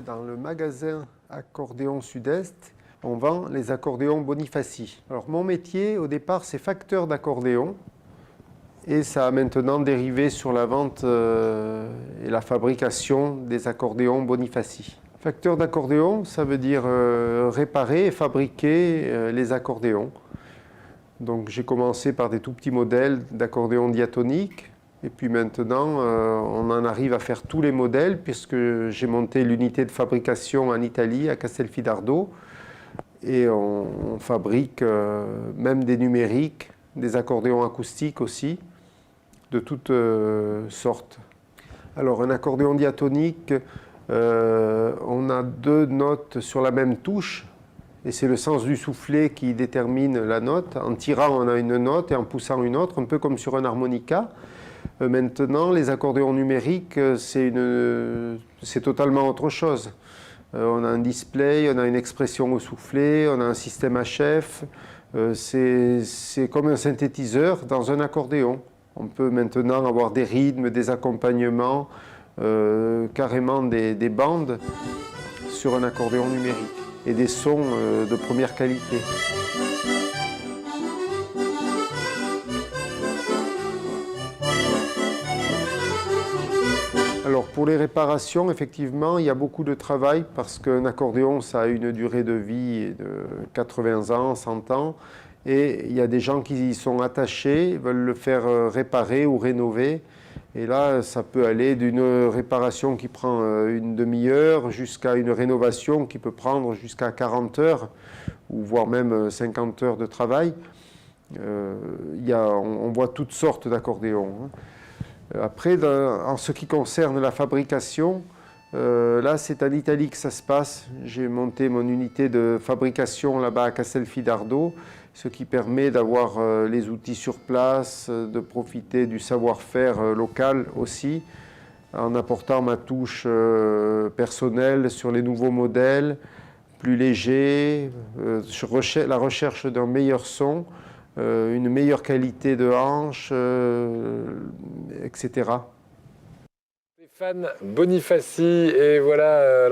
Dans le magasin Accordéon Sud-Est, on vend les accordéons Bonifaci. Alors mon métier au départ c'est facteur d'accordéon et ça a maintenant dérivé sur la vente et la fabrication des accordéons Bonifaci. Facteur d'accordéon, ça veut dire réparer et fabriquer les accordéons. Donc j'ai commencé par des tout petits modèles d'accordéons diatoniques. Et puis maintenant, on en arrive à faire tous les modèles puisque j'ai monté l'unité de fabrication en Italie, à Castelfidardo. Et on fabrique même des numériques, des accordéons acoustiques aussi, de toutes sortes. Alors un accordéon diatonique, on a deux notes sur la même touche. Et c'est le sens du soufflet qui détermine la note. En tirant, on a une note et en poussant une autre, un peu comme sur un harmonica. Maintenant, les accordéons numériques, c'est totalement autre chose. On a un display, on a une expression au soufflet, on a un système HF. C'est comme un synthétiseur dans un accordéon. On peut maintenant avoir des rythmes, des accompagnements, carrément des bandes sur un accordéon numérique et des sons de première qualité. Alors pour les réparations, effectivement, il y a beaucoup de travail parce qu'un accordéon, ça a une durée de vie de 80 ans, 100 ans. Et il y a des gens qui y sont attachés, veulent le faire réparer ou rénover. Et là, ça peut aller d'une réparation qui prend une demi-heure jusqu'à une rénovation qui peut prendre jusqu'à 40 heures, ou voire même 50 heures de travail. On voit toutes sortes d'accordéons. Après, en ce qui concerne la fabrication, là c'est en Italie que ça se passe. J'ai monté mon unité de fabrication là-bas à Castelfidardo, ce qui permet d'avoir les outils sur place, de profiter du savoir-faire local aussi, en apportant ma touche personnelle sur les nouveaux modèles, plus légers, sur la recherche d'un meilleur son, une meilleure qualité de hanche, etc. Stéphane Bonifaci, et voilà